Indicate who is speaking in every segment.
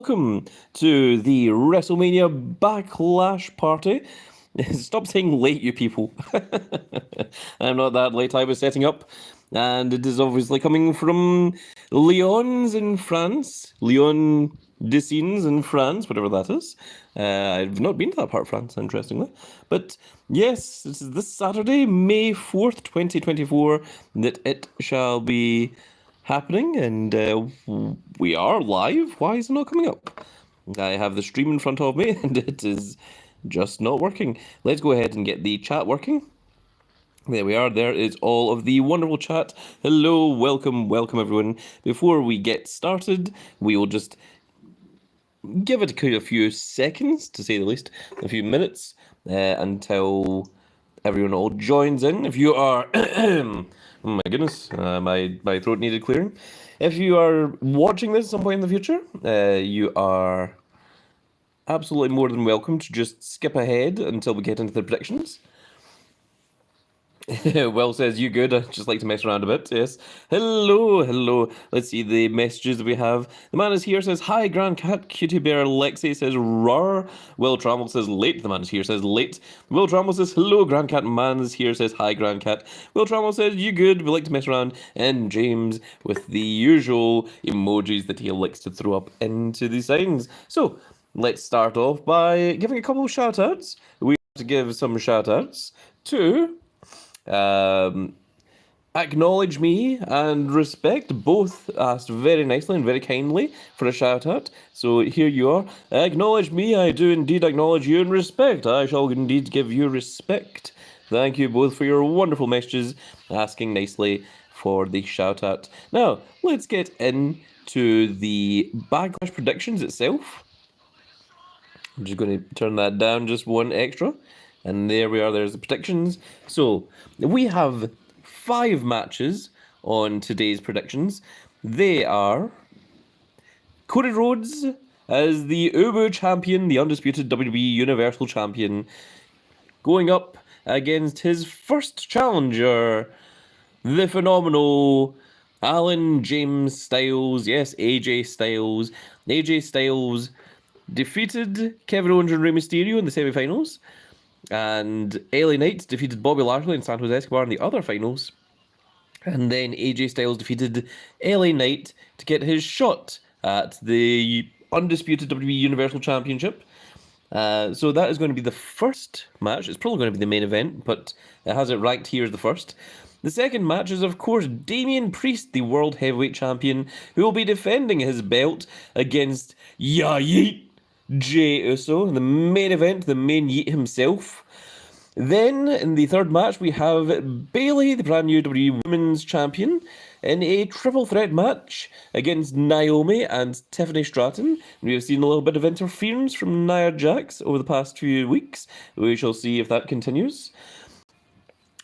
Speaker 1: welcome to the WrestleMania Backlash Party. Stop saying late, you people. I'm not that late. I was setting up, and it is obviously coming from Lyons in France. Lyon Dessines in France, whatever that is. I've not been to that part of France, interestingly. But yes, this is this Saturday, May 4th, 2024, that it shall be happening, and we are live. Why is it not coming up? I have the stream in front of me, and it is just not working. Let's go ahead and get the chat working. There we are. There is all of the wonderful chat. Hello, welcome everyone. Before we get started, we will just give it a few seconds, to say the least, a few minutes, until everyone all joins in. If you are, oh my goodness, my throat needed clearing. If you are watching this at some point in the future, you are absolutely more than welcome to just skip ahead until we get into the predictions. Well says, you good? I just like to mess around a bit, yes. Hello. Let's see the messages that we have. The man is here, says, hi, Grand Cat. Cutie Bear Lexi says, rar. Will Trammell says, late. The man is here, says, late. Will Trammell says, hello, Grand Cat. Man is here, says, hi, Grand Cat. Will Trammell says, you good? We like to mess around. And James, with the usual emojis that he likes to throw up into the signs. So, let's start off by giving a couple of shout-outs. We have to give some shout-outs to... acknowledge me and respect both asked very nicely and very kindly for a shout out. So here you are. Acknowledge me, I do indeed acknowledge you, and respect, I shall indeed give you respect. Thank you both for your wonderful messages asking nicely for the shout out. Now, let's get into the Backlash predictions itself. I'm just going to turn that down just one extra. And there we are, there's the predictions. So, we have 5 matches on today's predictions. They are Cody Rhodes as the Ubu champion, the undisputed WWE Universal Champion, going up against his first challenger, the phenomenal Alan James Styles. Yes, AJ Styles. AJ Styles defeated Kevin Owens and Rey Mysterio in the semi-finals. And LA Knight defeated Bobby Lashley and Santos Escobar in the other finals. And then AJ Styles defeated LA Knight to get his shot at the undisputed WWE Universal Championship. So that is going to be the first match. It's probably going to be the main event, but it has it ranked here as the first. The second match is, of course, Damian Priest, the World Heavyweight Champion, who will be defending his belt against Yeet Jey Uso in the main event, the main Yeet himself. Then, in the third match, we have Bayley, the brand new WWE Women's Champion, in a triple threat match against Naomi and Tiffany Stratton. We have seen a little bit of interference from Nia Jax over the past few weeks. We shall see if that continues.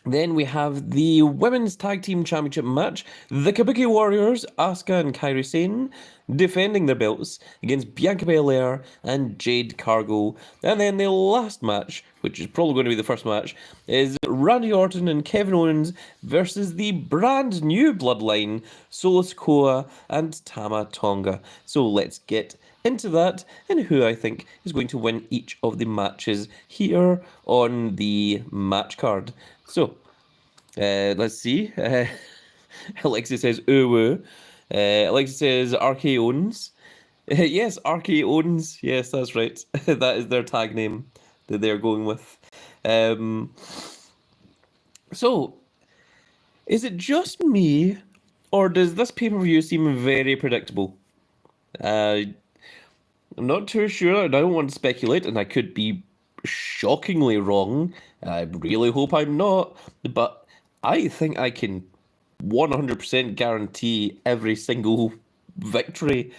Speaker 1: Then we have the Women's Tag Team Championship match. The Kabuki Warriors, Asuka and Kairi Sane, defending their belts against Bianca Belair and Jade Cargill. And then the last match, which is probably going to be the first match, is Randy Orton and Kevin Owens versus the brand new Bloodline, Solo Sikoa and Tama Tonga. So let's get into that and who I think is going to win each of the matches here on the match card. So, let's see. Alexis says, ooh. Alexis says, RK Owens. Yes, RK Owens. Yes, that's right. That is their tag name that they're going with. So, is it just me, or does this pay-per-view seem very predictable? I'm not too sure. I don't want to speculate, and I could be shockingly wrong. I really hope I'm not, but I think I can 100% guarantee every single victory.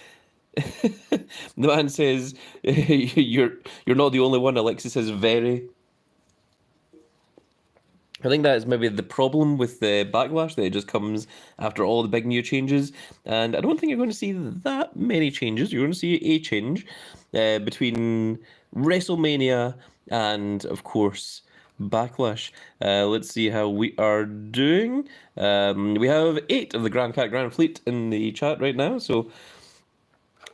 Speaker 1: The man says, you're not the only one. Alexis says, very. I think that is maybe the problem with the Backlash, that it just comes after all the big new changes. And I don't think you're going to see that many changes. You're going to see a change between WrestleMania and, of course, Backlash. Let's see how we are doing. We have 8 of the Grand Cat Grand Fleet in the chat right now. So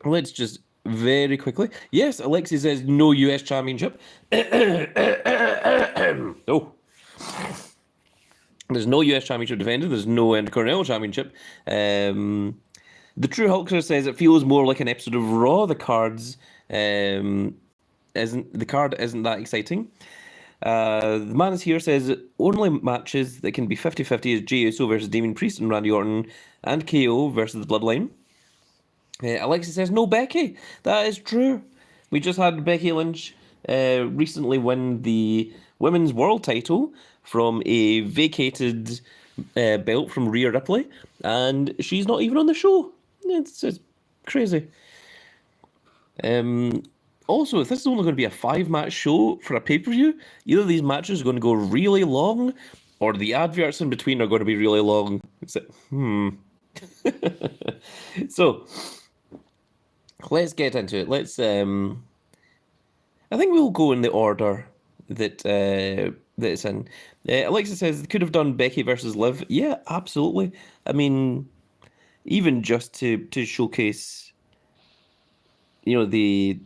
Speaker 1: let's just very quickly. Yes, Alexi says no US Championship. Oh. There's no US Championship defended. There's no Intercontinental Championship. The True Hulkster says it feels more like an episode of Raw. The card isn't that exciting. The man is here says only matches that can be 50-50 is Jey Uso versus Damien Priest and Randy Orton and KO versus the Bloodline. Alexis says no Becky. That is true. We just had Becky Lynch recently win the Women's World title from a vacated belt from Rhea Ripley, and she's not even on the show. It's crazy. Also, if this is only going to be a 5-match show for a pay-per-view, either these matches are going to go really long, or the adverts in between are going to be really long. So, let's get into it. Let's. I think we'll go in the order that it's in. Alexa says could have done Becky versus Liv. Yeah, absolutely. I mean, even just to showcase, the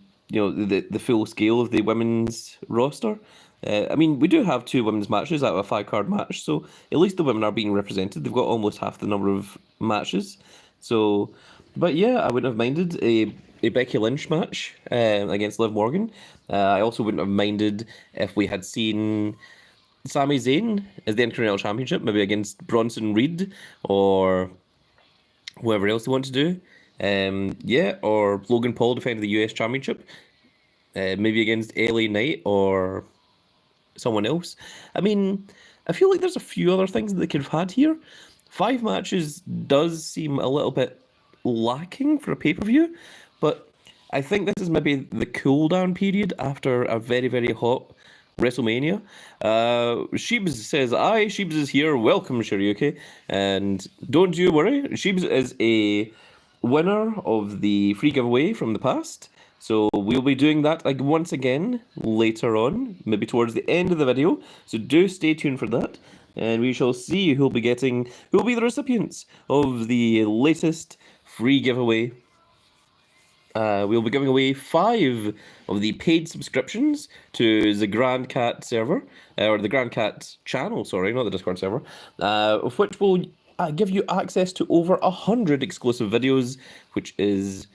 Speaker 1: full scale of the women's roster. I mean, we do have 2 women's matches out of a 5-card match, so at least the women are being represented. They've got almost half the number of matches. So, but yeah, I wouldn't have minded a Becky Lynch match against Liv Morgan. I also wouldn't have minded if we had seen Sami Zayn as the Intercontinental Championship, maybe against Bronson Reed or whoever else they want to do. Or Logan Paul defending the US Championship, maybe against LA Knight or someone else. I mean, I feel like there's a few other things that they could have had here. 5 matches does seem a little bit lacking for a pay-per-view, but I think this is maybe the cool-down period after a very, very hot WrestleMania. Sheebs says, "Aye, Sheebs is here. Welcome, Shiryuki. And don't you worry, Sheebs is a winner of the free giveaway from the past. So we'll be doing that once again later on, maybe towards the end of the video. So do stay tuned for that. And we shall see who'll be the recipients of the latest free giveaway. We'll be giving away 5 of the paid subscriptions to the Grand Cat server, or the Grand Cat channel, sorry, not the Discord server, of which will give you access to over 100 exclusive videos, which is...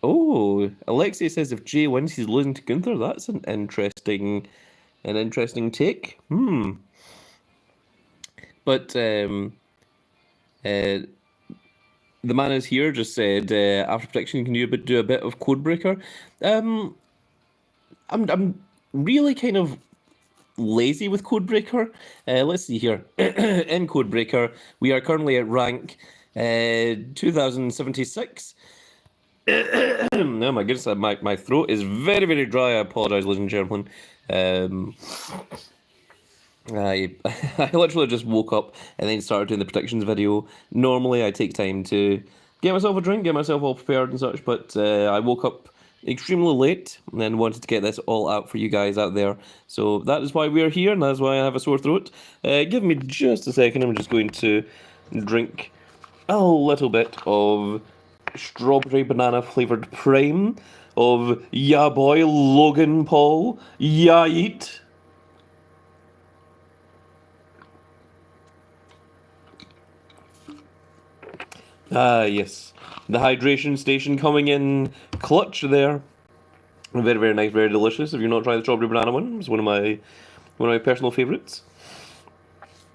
Speaker 1: Oh, Alexei says if Jay wins, he's losing to Gunther. That's an interesting take. But the man is here just said after prediction, can you do a bit of Codebreaker? I'm really kind of lazy with Codebreaker. Let's see here. In Codebreaker, we are currently at rank 2076. Oh my goodness, my throat is very, very dry. I apologise, ladies and gentlemen. I literally just woke up and then started doing the predictions video. Normally I take time to get myself a drink, get myself all prepared and such, but I woke up extremely late and wanted to get this all out for you guys out there. So that is why we're here, and that's why I have a sore throat. Give me just a second. I'm just going to drink a little bit of strawberry banana flavoured prime of ya boy Logan Paul. Ya eat. Ah, yes. The hydration station coming in clutch there. Very, very nice, very delicious. If you're not trying the strawberry banana one, it's one of my personal favourites.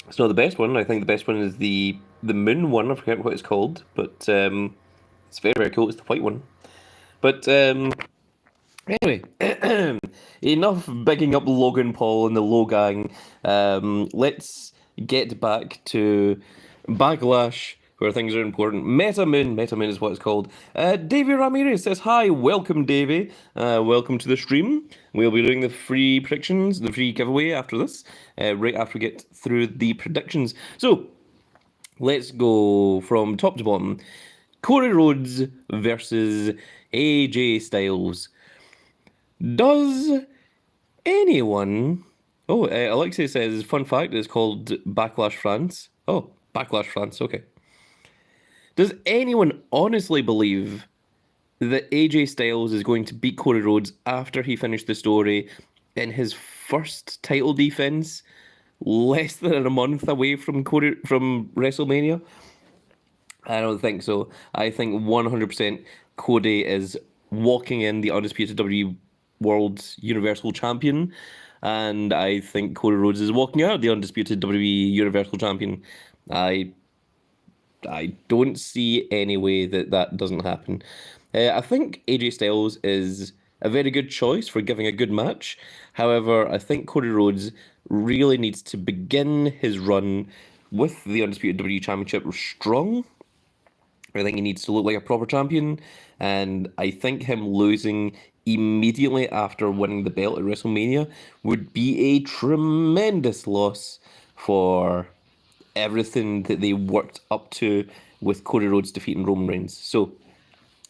Speaker 1: It's not the best one. I think the best one is the moon one. I forget what it's called, but it's very, very cool. It's the white one. But anyway, enough bigging up Logan Paul and the Low Gang. Let's get back to Backlash, where things are important. Meta Moon is what it's called. Davey Ramirez says, hi, welcome Davey. Welcome to the stream. We'll be doing the free predictions, the free giveaway after this, right after we get through the predictions. So, let's go from top to bottom. Cody Rhodes versus AJ Styles. Does anyone... Oh, Alexei says, fun fact, it's called Backlash France. Oh, Backlash France, okay. Does anyone honestly believe that AJ Styles is going to beat Cody Rhodes after he finished the story in his first title defense, less than a month away from WrestleMania? I don't think so. I think 100% Cody is walking in the undisputed WWE World Universal Champion, and I think Cody Rhodes is walking out the undisputed WWE Universal Champion. I I don't see any way that that doesn't happen. I think AJ Styles is a very good choice for giving a good match. However, I think Cody Rhodes really needs to begin his run with the Undisputed WWE Championship strong. I think he needs to look like a proper champion, and I think him losing immediately after winning the belt at WrestleMania would be a tremendous loss for everything that they worked up to with Cody Rhodes defeating Roman Reigns. So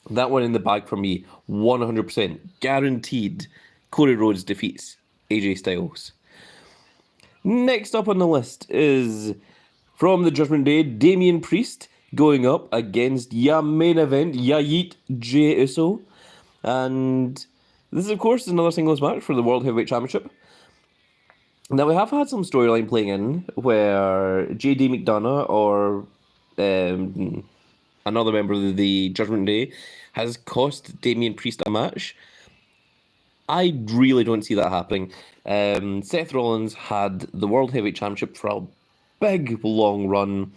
Speaker 1: that one in the bag for me, 100% guaranteed. Cody Rhodes defeats AJ Styles. Next up on the list is from the Judgment Day, Damian Priest going up against ya main event, Yeet Jey Uso. And this, of course, is another singles match for the World Heavyweight Championship. Now, we have had some storyline playing in where JD McDonough or another member of the Judgment Day has cost Damian Priest a match. I really don't see that happening. Seth Rollins had the World Heavyweight Championship for a big, long run,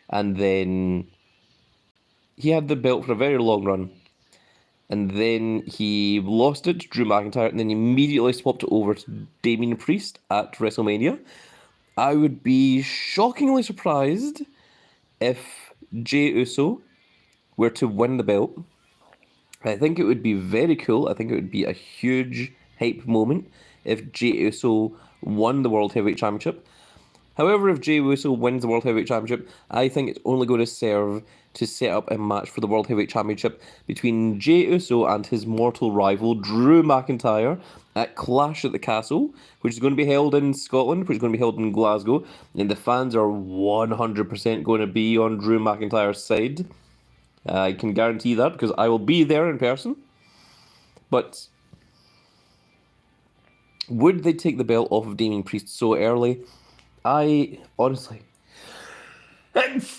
Speaker 1: and then he had the belt for a very long run, and then he lost it to Drew McIntyre, and then immediately swapped it over to Damian Priest at WrestleMania. I would be shockingly surprised if Jey Uso were to win the belt. I think it would be very cool. I think it would be a huge hype moment if Jey Uso won the World Heavyweight Championship. However, if Jey Uso wins the World Heavyweight Championship, I think it's only going to serve to set up a match for the World Heavyweight Championship between Jey Uso and his mortal rival, Drew McIntyre, at Clash at the Castle, which is going to be held in Scotland, which is going to be held in Glasgow, and the fans are 100% going to be on Drew McIntyre's side. I can guarantee that because I will be there in person. But would they take the belt off of Damian Priest so early? I honestly...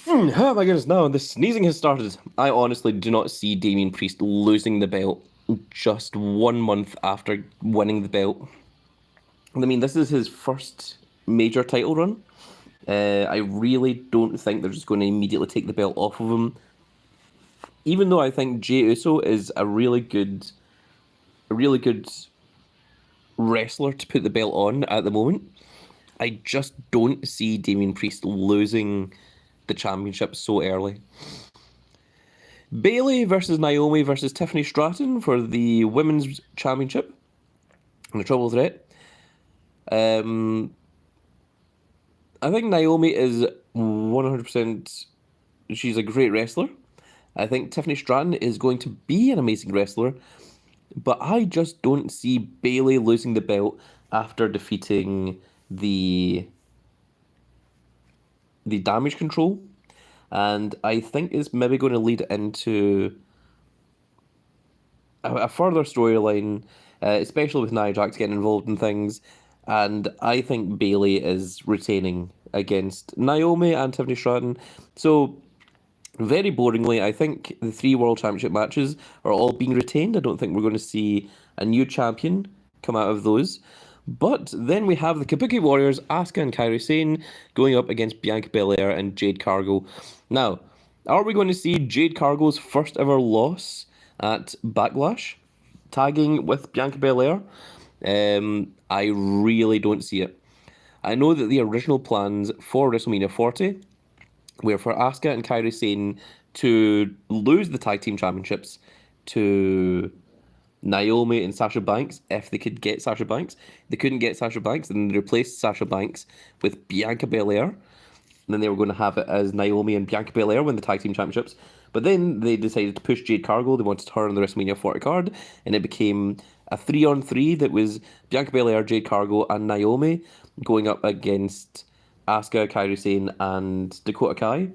Speaker 1: Oh my goodness, no, the sneezing has started. I honestly do not see Damian Priest losing the belt just 1 month after winning the belt. I mean, this is his first major title run. I really don't think they're just going to immediately take the belt off of him. Even though I think Jey Uso is a really good wrestler to put the belt on at the moment, I just don't see Damian Priest losing the championship so early. Bayley versus Naomi versus Tiffany Stratton for the Women's Championship and the Triple Threat. I think Naomi is 100%... She's a great wrestler. I think Tiffany Stratton is going to be an amazing wrestler, but I just don't see Bayley losing the belt after defeating the Damage Control, and I think it's maybe going to lead into a further storyline, especially with Nia Jax getting involved in things, and I think Bayley is retaining against Naomi and Tiffany Stratton. So very boringly, I think the 3 World Championship matches are all being retained. I don't think we're going to see a new champion come out of those. But then we have the Kabuki Warriors, Asuka and Kairi Sane, going up against Bianca Belair and Jade Cargill. Now, are we going to see Jade Cargill's first ever loss at Backlash, tagging with Bianca Belair? I really don't see it. I know that the original plans for WrestleMania 40 were for Asuka and Kairi Sane to lose the tag team championships to Naomi and Sasha Banks if they could get Sasha Banks. They couldn't get Sasha Banks, and they replaced Sasha Banks with Bianca Belair. And then they were going to have it as Naomi and Bianca Belair win the tag team championships. But then they decided to push Jade Cargill. They wanted her on the WrestleMania 40 card, and it became a 3-on-3 that was Bianca Belair, Jade Cargill, and Naomi going up against Asuka, Kairi Sane, and Dakota Kai.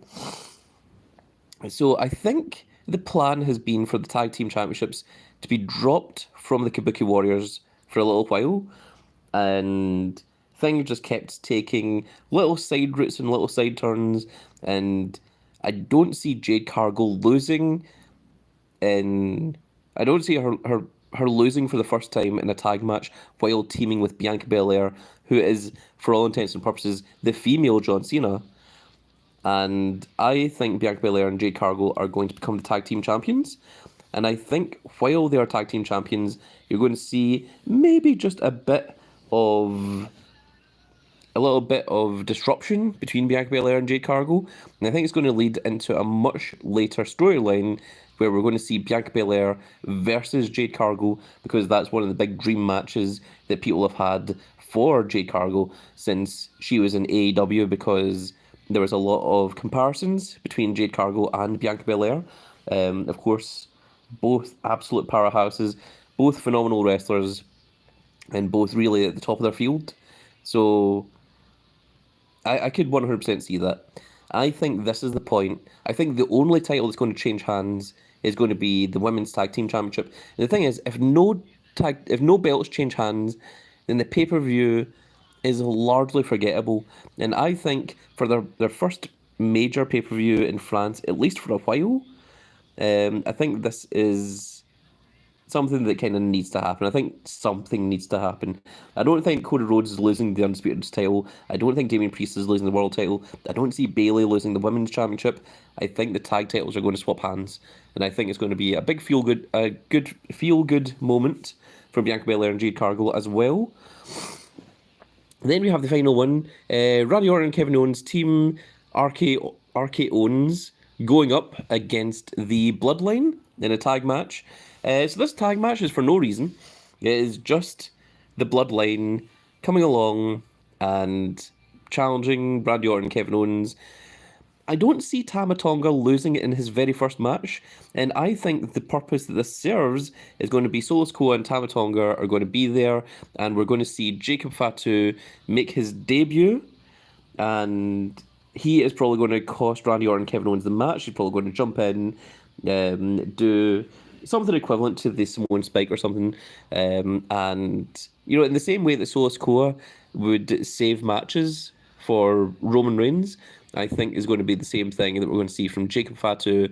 Speaker 1: So I think the plan has been for the tag team championships to be dropped from the Kabuki Warriors for a little while, and things just kept taking little side routes and little side turns, and I don't see Jade Cargill losing in. I don't see her losing for the first time in a tag match while teaming with Bianca Belair, who is, for all intents and purposes, the female John Cena. And I think Bianca Belair and Jade Cargill are going to become the tag team champions. And I think while they are tag team champions, you're going to see maybe just a little bit of disruption between Bianca Belair and Jade Cargill. And I think it's going to lead into a much later storyline where we're going to see Bianca Belair versus Jade Cargill, because that's one of the big dream matches that people have had for Jade Cargill since she was in AEW, because there was a lot of comparisons between Jade Cargill and Bianca Belair. Of course, both absolute powerhouses, both phenomenal wrestlers, and both really at the top of their field. So I could 100% see that. I think this is the point. I think the only title that's going to change hands is going to be the Women's Tag Team Championship. And the thing is, if no belts change hands, then the pay-per-view is largely forgettable. And I think for their first major pay-per-view in France, at least for a while, I think this is something that kind of needs to happen. I think something needs to happen. I don't think Cody Rhodes is losing the Undisputed title. I don't think Damian Priest is losing the World title. I don't see Bayley losing the Women's Championship. I think the tag titles are going to swap hands, and I think it's going to be a big good feel-good moment for Bianca Belair and Jade Cargill as well. Then we have the final one. Randy Orton and Kevin Owens, Team RK Owens, going up against the Bloodline in a tag match. So this tag match is for no reason. It is just the Bloodline coming along and challenging Randy Orton and Kevin Owens. I don't see Tama Tonga losing it in his very first match, and I think the purpose that this serves is going to be Solo Sikoa and Tama Tonga are going to be there, and we're going to see Jacob Fatu make his debut, and he is probably going to cost Randy Orton and Kevin Owens the match. He's probably going to jump in, do something equivalent to the Samoan Spike or something, and in the same way that Solo Sikoa would save matches for Roman Reigns, I think is going to be the same thing that we're going to see from Jacob Fatu.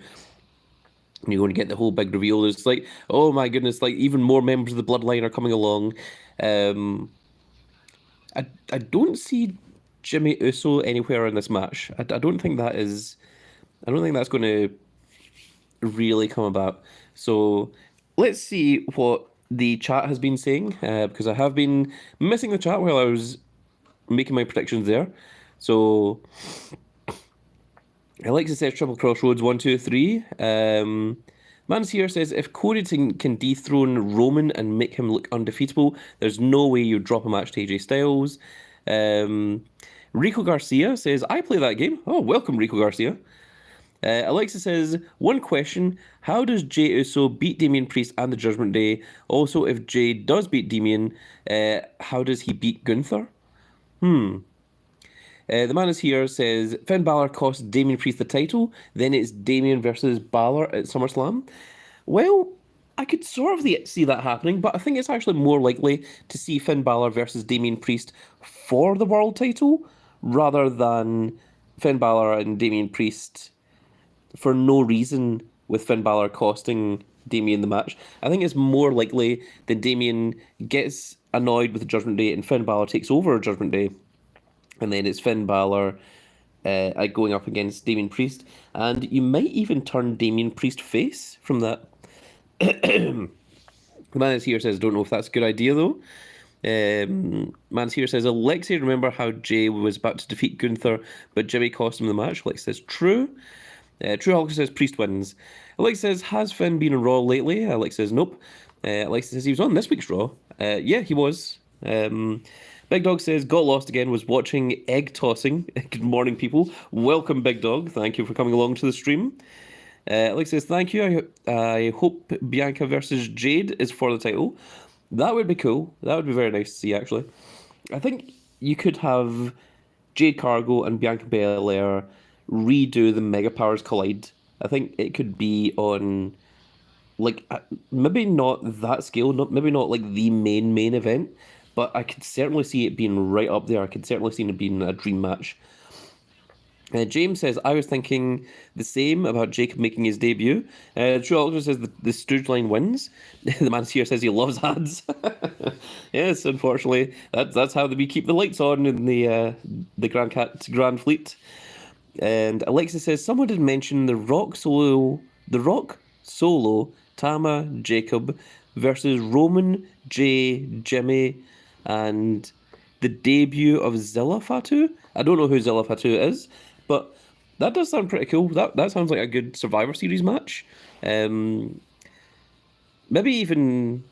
Speaker 1: And you're going to get the whole big reveal. It's like, oh my goodness, like even more members of the Bloodline are coming along. I don't see Jimmy Uso anywhere in this match. I don't think that's going to really come about. So let's see what the chat has been saying, because I have been missing the chat while I was making my predictions there. So Alexa says Triple Crossroads 1, 2, 3. Mans here says if Cody can dethrone Roman and make him look undefeatable, there's no way you drop a match to AJ Styles. Rico Garcia says I play that game. Oh, welcome Rico Garcia. Alexa says, one question, how does Jey Uso beat Damian Priest and the Judgment Day? Also, if Jey does beat Damian, how does he beat Gunther? The man is here says, Finn Balor cost Damian Priest the title, then it's Damian versus Balor at SummerSlam. Well, I could sort of see that happening, but I think it's actually more likely to see Finn Balor versus Damian Priest for the world title, rather than Finn Balor and Damian Priest for no reason, with Finn Balor costing Damian the match. I think it's more likely that Damian gets annoyed with the Judgment Day and Finn Balor takes over Judgment Day. And then it's Finn Balor going up against Damian Priest. And you might even turn Damian Priest face from that. The man is here says, don't know if that's a good idea though. Man's here says, Alexei, remember how Jey was about to defeat Gunther, but Jimmy cost him the match? Alexei says, true. True Hulk says, Priest wins. Alexei says, has Finn been on Raw lately? Alexei says, nope. Alexei says, he was on this week's Raw. Yeah, he was. Big Dog says, got lost again, was watching egg tossing. Good morning, people. Welcome, Big Dog. Thank you for coming along to the stream. Alex says, thank you. I hope Bianca versus Jade is for the title. That would be cool. That would be very nice to see, actually. I think you could have Jade Cargill and Bianca Belair redo the Mega Powers Collide I think it could be on like maybe not that scale, maybe not like the main event, but I could certainly see it being right up there. I could certainly see it being a dream match. James says, I was thinking the same about Jacob making his debut. True Ultra says the Stooge line wins. The man here says he loves ads. Yes, unfortunately, that's how we keep the lights on in the Grand Fleet. And Alexis says, someone did mention the Rock Solo, Tama, Jacob versus Roman, Jay, Jimmy, and the debut of Zilla Fatu. I don't know who Zilla Fatu is, but that does sound pretty cool. That sounds like a good Survivor Series match. Maybe even,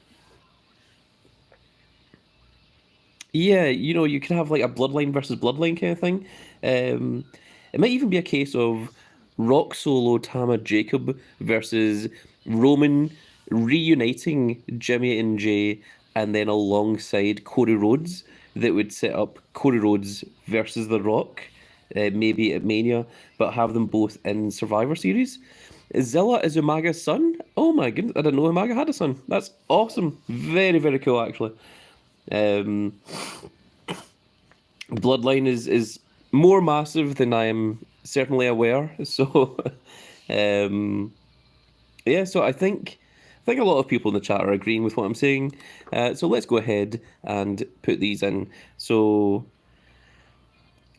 Speaker 1: yeah, you could have like a Bloodline versus Bloodline kind of thing. It might even be a case of Rock Solo, Tama, Jacob versus Roman reuniting Jimmy and Jay, and then alongside Cody Rhodes, that would set up Cody Rhodes versus The Rock, maybe at Mania, but have them both in Survivor Series. Zilla is Umaga's son. Oh my goodness, I didn't know Umaga had a son. That's awesome. Very, very cool, actually. Um, Bloodline is more massive than I am certainly aware. So, yeah. So I think a lot of people in the chat are agreeing with what I'm saying. So let's go ahead and put these in. So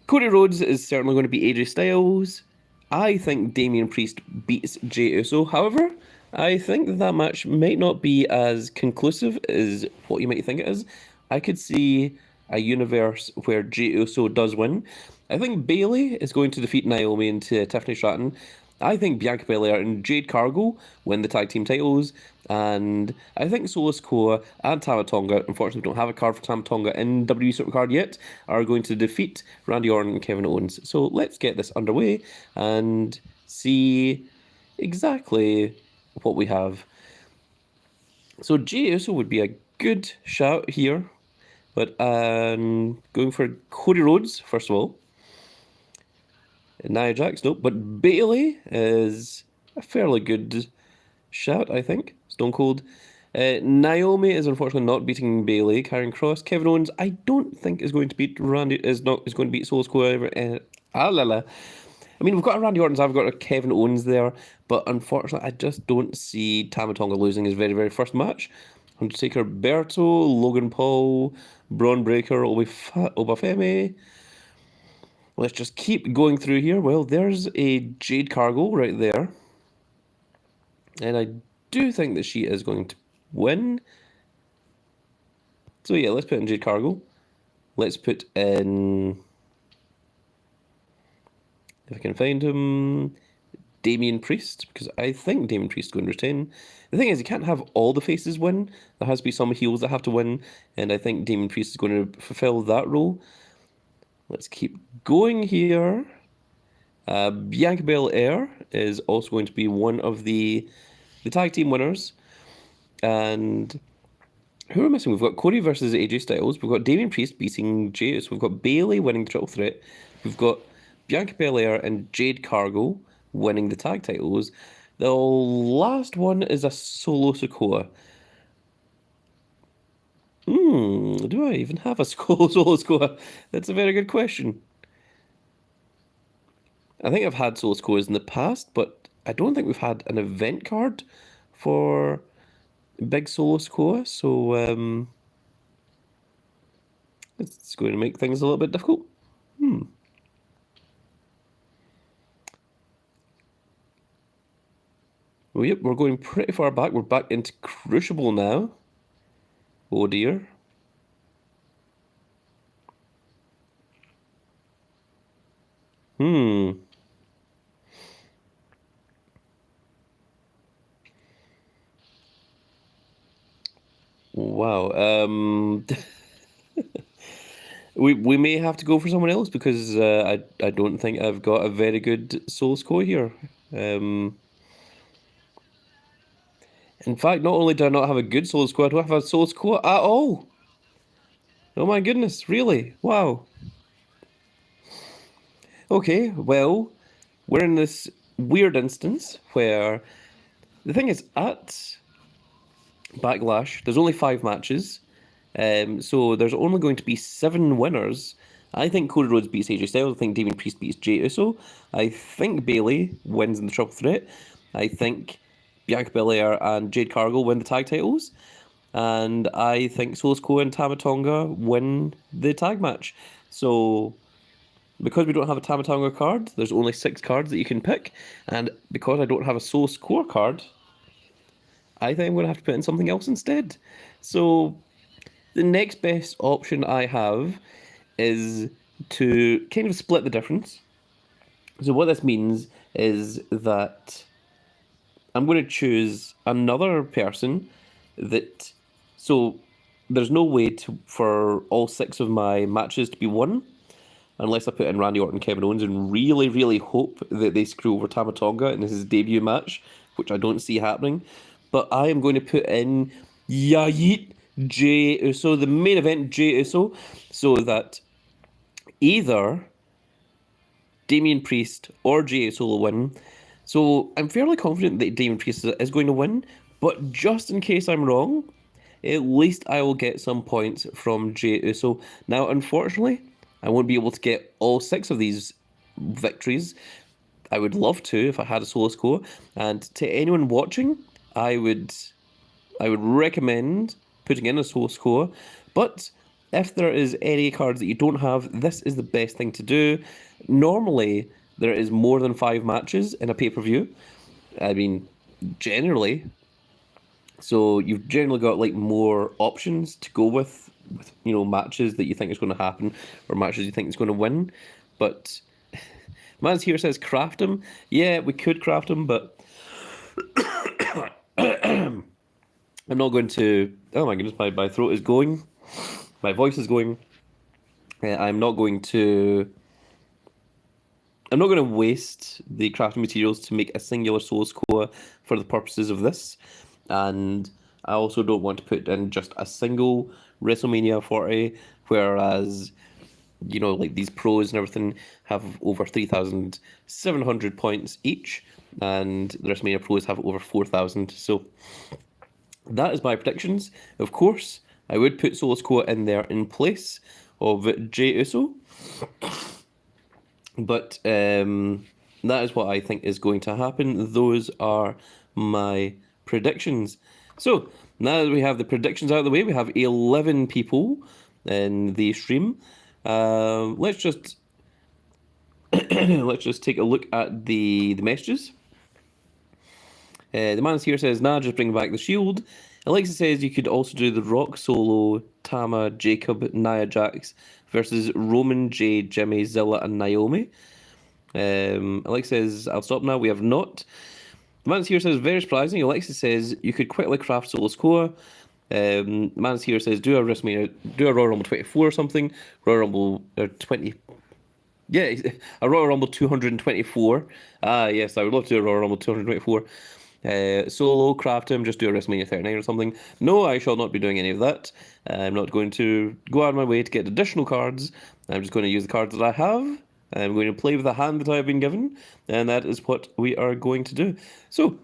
Speaker 1: Cody Rhodes is certainly going to be AJ Styles. I think Damian Priest beats Jey Uso. However, I think that match might not be as conclusive as what you might think it is. I could see a universe where Jey Uso does win. I think Bayley is going to defeat Naomi and Tiffany Stratton. I think Bianca Belair and Jade Cargill win the tag team titles, and I think Solo Sikoa and Tama Tonga, unfortunately we don't have a card for Tama Tonga in WWE Supercard yet, are going to defeat Randy Orton and Kevin Owens. So let's get this underway and see exactly what we have. So Jey Uso would be a good shout here, but going for Cody Rhodes first of all. Nia Jax, nope. But Bayley is a fairly good shout, I think. Stone Cold. Naomi is unfortunately not beating Bayley. Karen Cross. Kevin Owens, I don't think is going to beat Randy. Is going to beat Solo Sikoa. I mean, we've got a Randy Orton, I've got a Kevin Owens there, but unfortunately, I just don't see Tama Tonga losing his very, very first match. Undertaker, Berto, Logan Paul, Braun Breaker, Obafemi. Let's just keep going through here. Well, there's a Jade Cargill right there. And I do think that she is going to win. So yeah, let's put in Jade Cargill. Let's put in, if I can find him, Damian Priest, because I think Damian Priest is going to retain. The thing is, you can't have all the faces win. There has to be some heels that have to win, and I think Damian Priest is going to fulfill that role. Let's keep going here. Bianca Belair is also going to be one of the tag team winners. And who are we missing? We've got Cody versus AJ Styles. We've got Damian Priest beating Jey Uso. We've got Bayley winning the triple threat. We've got Bianca Belair and Jade Cargill winning the tag titles. The last one is a Solo Sikoa. Do I even have a Solo Sikoa? That's a very good question. I think I've had Solo Sikoas in the past, but I don't think we've had an event card for Big Solo Sikoa, so it's going to make things a little bit difficult. Well, yep, we're going pretty far back. We're back into Crucible now. Oh dear. Wow. We may have to go for someone else because I don't think I've got a very good Soul Score here. In fact, not only do I not have a good Soul Score, I don't have a Soul Score at all. Oh my goodness, really? Wow. Okay, well, we're in this weird instance where the thing is, at Backlash, there's only 5 matches, so there's only going to be 7 winners. I think Cody Rhodes beats AJ Styles. I think Damien Priest beats Jey Uso. I think Bayley wins in the triple threat. I think Bianca Belair and Jade Cargill win the tag titles. And I think Solo Sikoa and Tama Tonga win the tag match. So, because we don't have a Tama Tonga card, there's only 6 cards that you can pick. And because I don't have a Solo Sikoa card, I think I'm going to have to put in something else instead. So, the next best option I have is to kind of split the difference. So what this means is that I'm going to choose another person that... So there's no way for all 6 of my matches to be won, unless I put in Randy Orton and Kevin Owens and really, really hope that they screw over Tama Tonga in his debut match, which I don't see happening. But I am going to put in Yayit Jey Uso, the main event Jey Uso, so that either Damien Priest or Jey Uso will win. So I'm fairly confident that Damien Priest is going to win, but just in case I'm wrong, at least I will get some points from Jey Uso. Now, unfortunately, I won't be able to get all 6 of these victories. I would love to if I had a Solo Sikoa. And to anyone watching, I would recommend putting in a Solo Sikoa. But if there is any cards that you don't have, this is the best thing to do. Normally, there is more than 5 matches in a pay-per-view. I mean, generally. So you've generally got like more options to go with matches that you think is going to happen or matches you think is going to win. But Man's here says craft him. Yeah, we could craft him, but I'm not going to... Oh my goodness, my throat is going. My voice is going. I'm not going to waste the crafting materials to make a singular Solo Sikoa for the purposes of this. And I also don't want to put in just a single WrestleMania 40, whereas, like these pros and everything have over 3,700 points each, and the WrestleMania pros have over 4,000. So that is my predictions. Of course, I would put Solo Sikoa in there in place of Jey Uso. But that is what I think is going to happen. Those are my predictions. So, now that we have the predictions out of the way, we have 11 people in the stream. Let's just take a look at the messages. The man here says, nah, just bring back the Shield. Alexa says you could also do the Rock, Solo, Tama, Jacob, Nia Jax versus Roman, Jay, Jimmy, Zilla, and Naomi. Alexa says, I'll stop now. We have not. The man here says, very surprising. Alexa says you could quickly craft Solo Sikoa. The man here says, do a Royal Rumble 24 or something. Royal Rumble 20. Yeah, a Royal Rumble 224. Yes, I would love to do a Royal Rumble 224. Solo, craft him, just do a WrestleMania 39 or something. No, I shall not be doing any of that. I'm not going to go out of my way to get additional cards. I'm just going to use the cards that I have. I'm going to play with the hand that I've been given, and that is what we are going to do. So,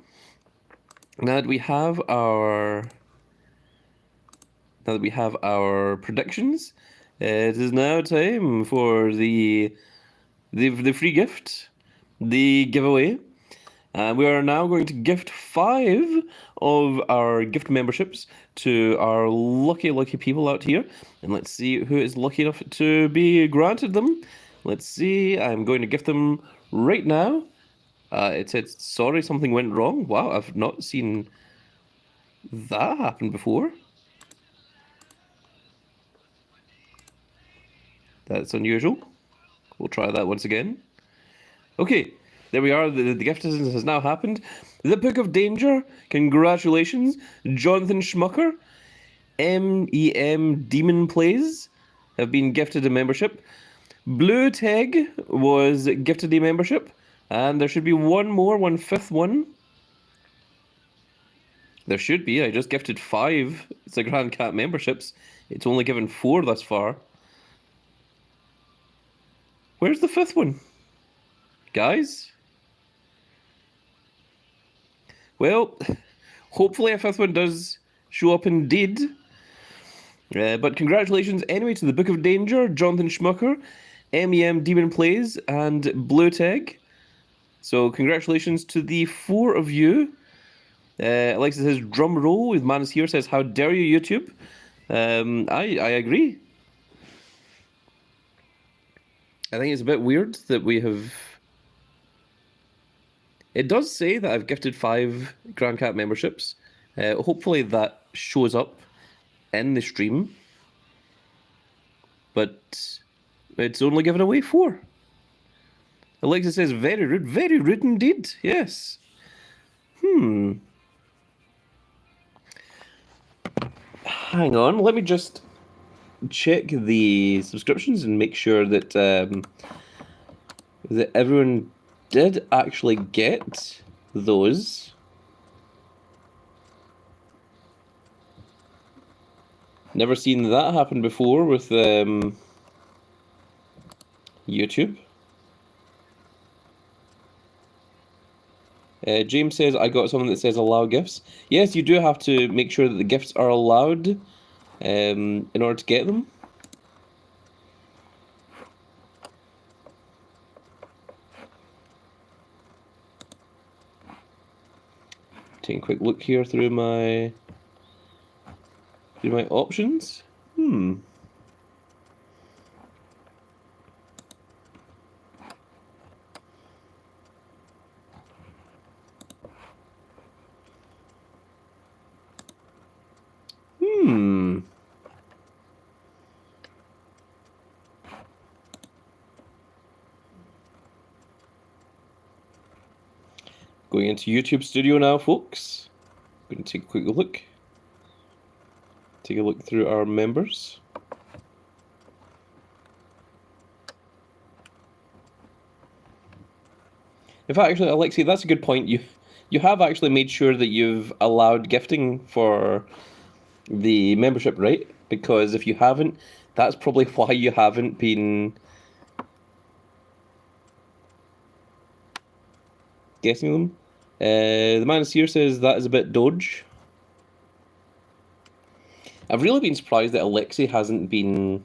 Speaker 1: now that we have our predictions, it is now time for the free gift, the giveaway. We are now going to gift 5 of our gift memberships to our lucky people out here. And let's see who is lucky enough to be granted them. Let's see. I'm going to gift them right now. It said, sorry, something went wrong. Wow, I've not seen that happen before. That's unusual. We'll try that once again. Okay. There we are, the gift has now happened. The Book of Danger, congratulations. Jonathan Schmucker, MEM Demon Plays have been gifted a membership. Blue Teg was gifted a membership. And there should be one fifth one. There should be, I just gifted 5. It's a Grand Cat memberships. It's only given 4 thus far. Where's the 5th one? Guys? Well, hopefully a fifth one does show up indeed. But congratulations anyway to the Book of Danger, Jonathan Schmucker, MEM Demon Plays, and Blue Tag. So congratulations to the four of you. Alexa says, drum roll with Manus here says, how dare you, YouTube? I agree. I think it's a bit weird that we have... It does say that I've gifted 5 Grand Cat memberships. Hopefully that shows up in the stream. But it's only given away 4. Alexa says, very rude indeed. Yes. Hang on, let me just check the subscriptions and make sure that that everyone did actually get those. Never seen that happen before with YouTube. James says, I got something that says allow gifts. Yes, you do have to make sure that the gifts are allowed in order to get them. Taking a quick look here through my options. Going into YouTube Studio now, folks. Going to take a quick look. Take a look through our members. In fact, actually, Alexei, that's a good point. You have actually made sure that you've allowed gifting for the membership, right? Because if you haven't, that's probably why you haven't been getting them. The Manus here says that is a bit dodge. I've really been surprised that Alexei hasn't been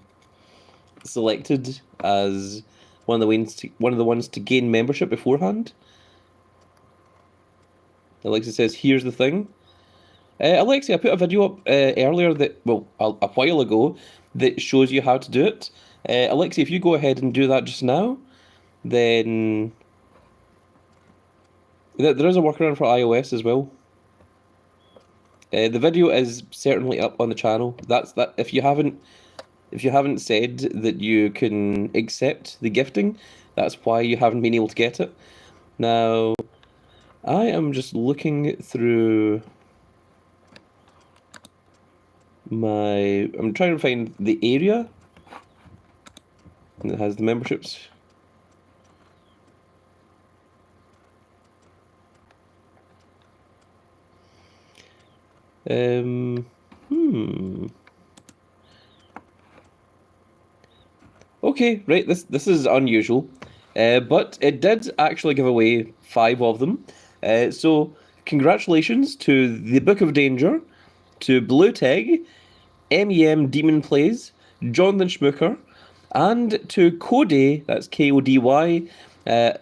Speaker 1: selected as one of the ones to gain membership beforehand. Alexei says, "Here's the thing." Alexei, I put a video up earlier a while ago that shows you how to do it. Alexei, if you go ahead and do that just now, then there is a workaround for iOS as well. The video is certainly up on the channel. That's that. If you haven't said that you can accept the gifting, that's why you haven't been able to get it. Now, I am just looking through I'm trying to find the area that has the memberships. Okay, right, this is unusual, but it did actually give away 5 of them. So congratulations to the Book of Danger, to Blue Tag, MEM Demon Plays, Jonathan Schmucker, and to Cody, that's Kody.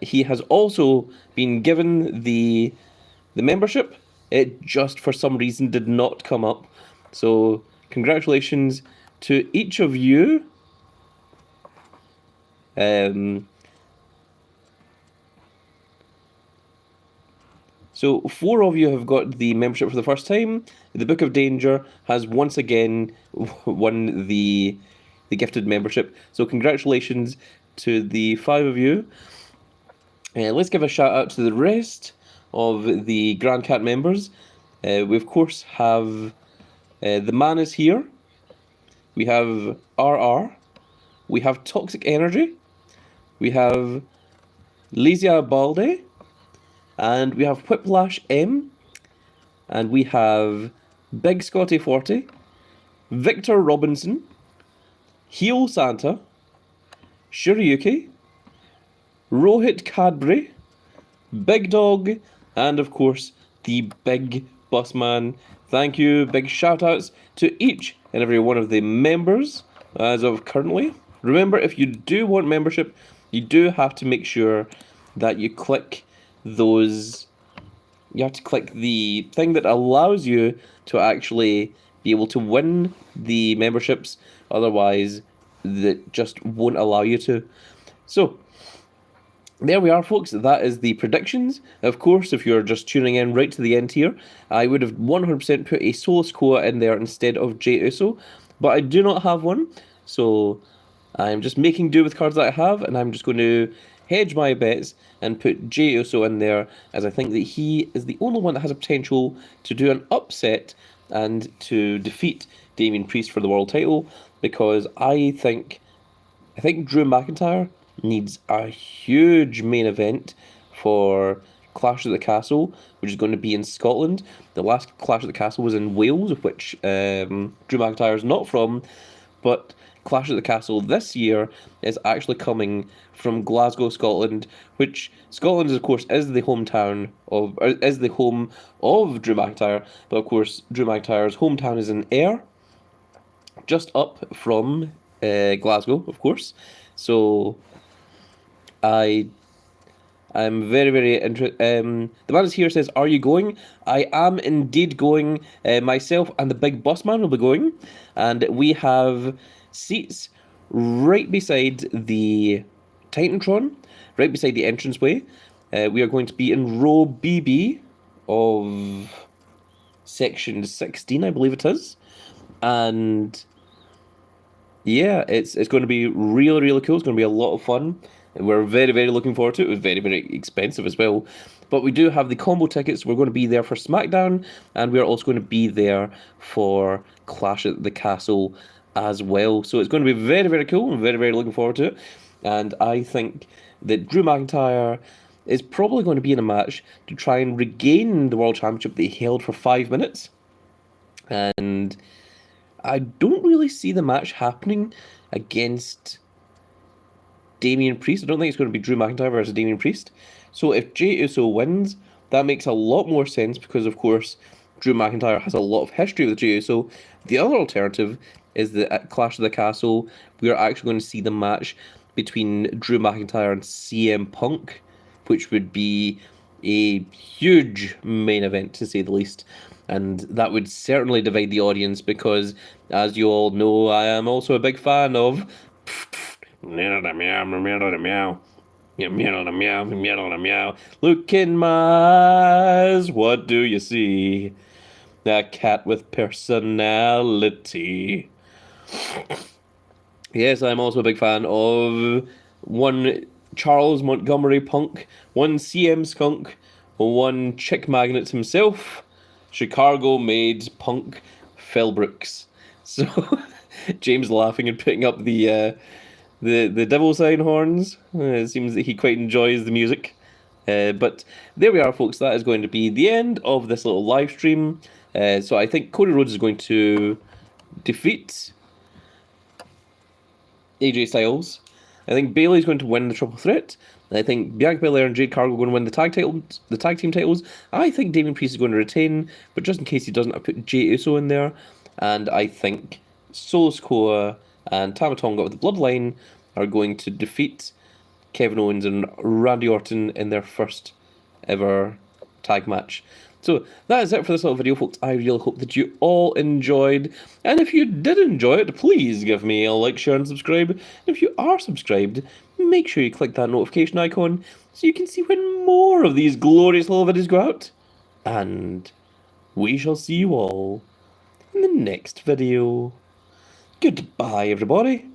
Speaker 1: He has also been given the membership. It just for some reason did not come up. So congratulations to each of you. So 4 of you have got the membership for the first time. The Book of Danger has once again won the gifted membership. So congratulations to the 5 of you. Let's give a shout out to the rest of the Grand Cat members. We of course have the Manus here. We have RR. We have Toxic Energy. We have Lizia Balde. And we have Whiplash M. And we have Big Scotty 40. Victor Robinson. Heel Santa. Shiryuki. Rohit Cadbury. Big Dog. And of course, the big boss man. Thank you. Big shout outs to each and every one of the members as of currently. Remember, if you do want membership, you do have to make sure that you click those. You have to click the thing that allows you to actually be able to win the memberships. Otherwise, that just won't allow you to. So, there we are, folks. That is the predictions. Of course, if you're just tuning in right to the end here, I would have 100% put a Solo Sikoa in there instead of Jey Uso, but I do not have one, so I'm just making do with cards that I have, and I'm just going to hedge my bets and put Jey Uso in there, as I think that he is the only one that has a potential to do an upset and to defeat Damian Priest for the world title, because I think Drew McIntyre needs a huge main event for Clash at the Castle, which is going to be in Scotland. The last Clash at the Castle was in Wales, which Drew McIntyre is not from, but Clash at the Castle this year is actually coming from Glasgow, Scotland, which Scotland, of course, is the home of Drew McIntyre, but of course Drew McIntyre's hometown is in Ayr, just up from Glasgow, of course. So I'm very, very interested. The man is here says, "Are you going?" I am indeed going. Myself and the big boss man will be going, and we have seats right beside the Titantron, right beside the entranceway. We are going to be in row BB of section 16, I believe it is, and yeah, it's going to be really, really cool. It's going to be a lot of fun. We're very, very looking forward to it. It was very, very expensive as well. But we do have the combo tickets. We're going to be there for SmackDown, and we're also going to be there for Clash at the Castle as well. So it's going to be very, very cool. I'm very, very looking forward to it. And I think that Drew McIntyre is probably going to be in a match to try and regain the World Championship that he held for 5 minutes. And I don't really see the match happening against Damian Priest. I don't think it's going to be Drew McIntyre versus Damian Priest. So if Jey Uso wins, that makes a lot more sense because, of course, Drew McIntyre has a lot of history with Jey Uso. The other alternative is that at Clash of the Castle, we are actually going to see the match between Drew McIntyre and CM Punk, which would be a huge main event, to say the least. And that would certainly divide the audience because, as you all know, I am also a big fan of look in my eyes, what do you see? A cat with personality. Yes, I'm also a big fan of one Charles Montgomery Punk, one CM Skunk, one Chick Magnet himself, Chicago-made Punk Phil Brooks. So, James laughing and putting up the devil sign horns. It seems that he quite enjoys the music. But there we are, folks. That is going to be the end of this little live stream. So I think Cody Rhodes is going to defeat AJ Styles. I think Bayley's going to win the triple threat. I think Bianca Belair and Jade Cargill are going to win the tag team titles. I think Damian Priest is going to retain, but just in case he doesn't, I put Jey Uso in there. And I think Solo Sikoa and Tama Tonga with the Bloodline are going to defeat Kevin Owens and Randy Orton in their first ever tag match. So that is it for this little video, folks. I really hope that you all enjoyed. And if you did enjoy it, please give me a like, share, and subscribe. And if you are subscribed, make sure you click that notification icon so you can see when more of these glorious little videos go out. And we shall see you all in the next video. Goodbye, everybody.